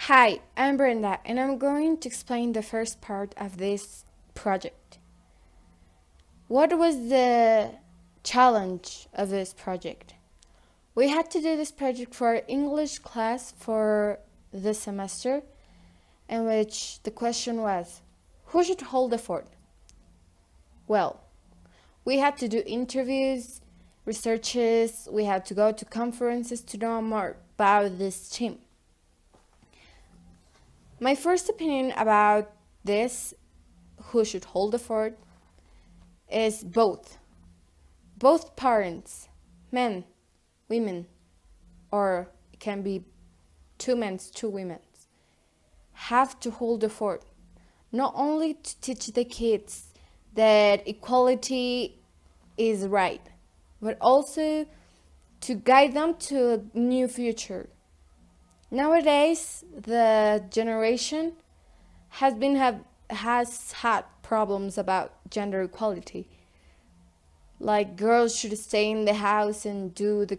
Hi, I'm Brenda, and I'm going to explain the first part of this project. What was the challenge of this project? We had to do this project for our English class for this semester, in which the question was, who should hold the fort? Well, we had to do interviews, researches, we had to go to conferences to know more about this team. My first opinion about this, who should hold the fort, is both. Both parents, men, women, or it can be two men, two women, have to hold the fort. Not only to teach the kids that equality is right, but also to guide them to a new future. Nowadays, the generation has had problems about gender equality. Like girls should stay in the house and do the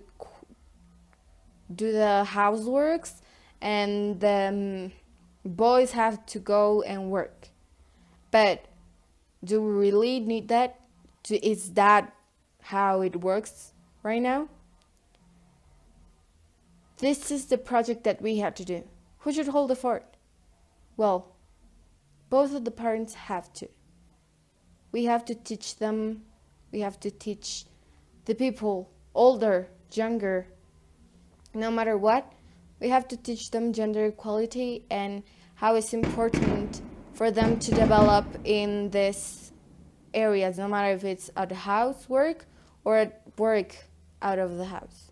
houseworks, and the boys have to go and work. But do we really need that? Is that how it works right now? This is the project that we had to do. Who should hold the fort? Well, both of the parents have to. We have to teach them, we have to teach the people, older, younger, no matter what, we have to teach them gender equality and how it's important for them to develop in these areas, no matter if it's at housework or at work out of the house.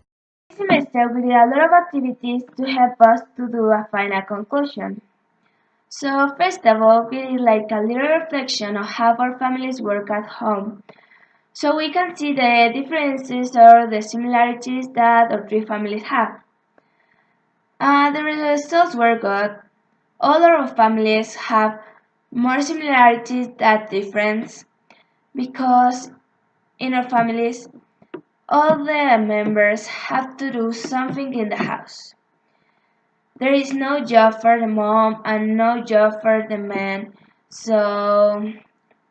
This semester we did a lot of activities to help us to do a final conclusion. So first of all, we did like a little reflection of how our families work at home. So we can see the differences or the similarities that our three families have. The results were good. All our families have more similarities than difference because in our families all the members have to do something in the house. There is no job for the mom and no job for the man, so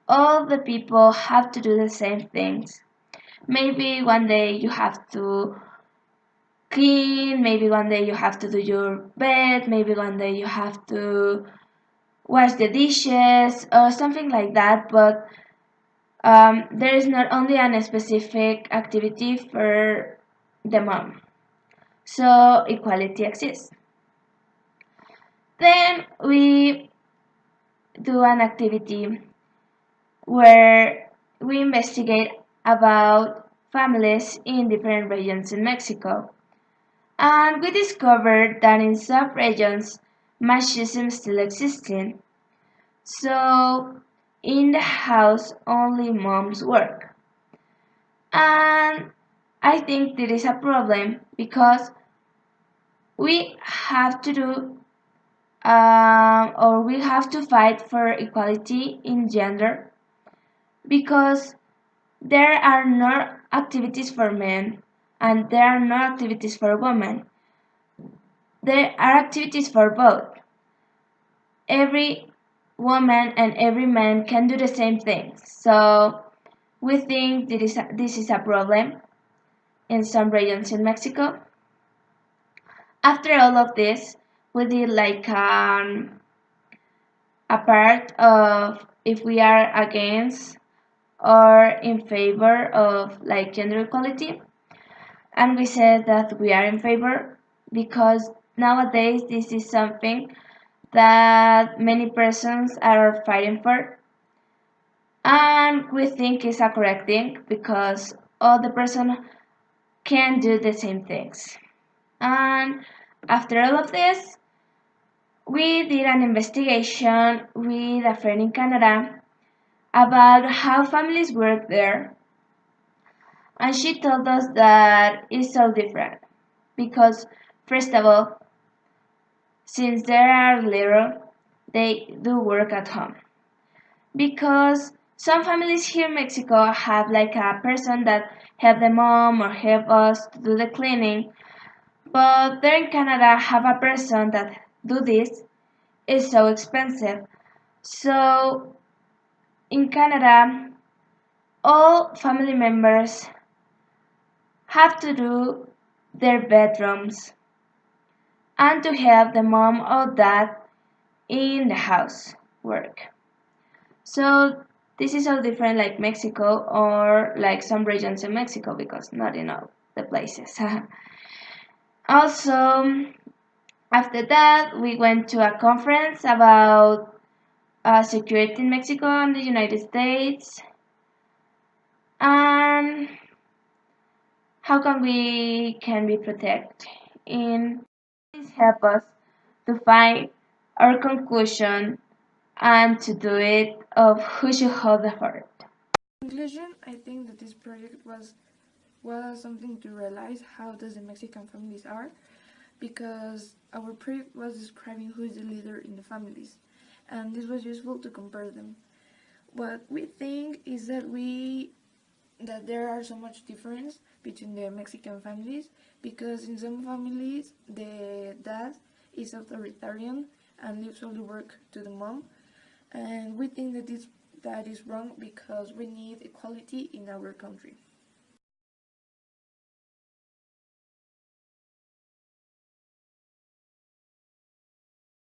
all the people have to do the same things. Maybe one day you have to clean, maybe one day you have to do your bed, maybe one day you have to wash the dishes or something like that, but there is not only a specific activity for the mom. So equality exists. Then we do an activity where we investigate about families in different regions in Mexico. And we discovered that in some regions, machismo still existing. So in the house, only moms work. And I think there is a problem because we have to do or we have to fight for equality in gender because there are no activities for men and there are no activities for women. There are activities for both. Every woman and every man can do the same thing. So we think this is a problem in some regions in Mexico. After all of this, we did like a part of if we are against or in favor of like gender equality, and we said that we are in favor because nowadays this is something that many persons are fighting for, and we think it's a correct thing because all the person can do the same things. And after all of this, we did an investigation with a friend in Canada about how families work there, and she told us that it's so different because, first of all, since they are little, they do work at home. Because some families here in Mexico have like a person that help the mom or help us to do the cleaning, but there in Canada have a person that do this is so expensive. So in Canada, all family members have to do their bedrooms and to help the mom or dad in the house work. So this is so different like Mexico or like some regions in Mexico because not in all the places. Also, after that, we went to a conference about security in Mexico and the United States, and how can we protect. In this help us to find our conclusion and to do it of who should hold the fort. Conclusion, I think that this project was something to realize how does the Mexican families are, because our project was describing who is the leader in the families, and this was useful to compare them. What we think is that there are so much difference between the Mexican families, because in some families the dad is authoritarian and leaves all the work to the mom, and we think that is wrong because we need equality in our country.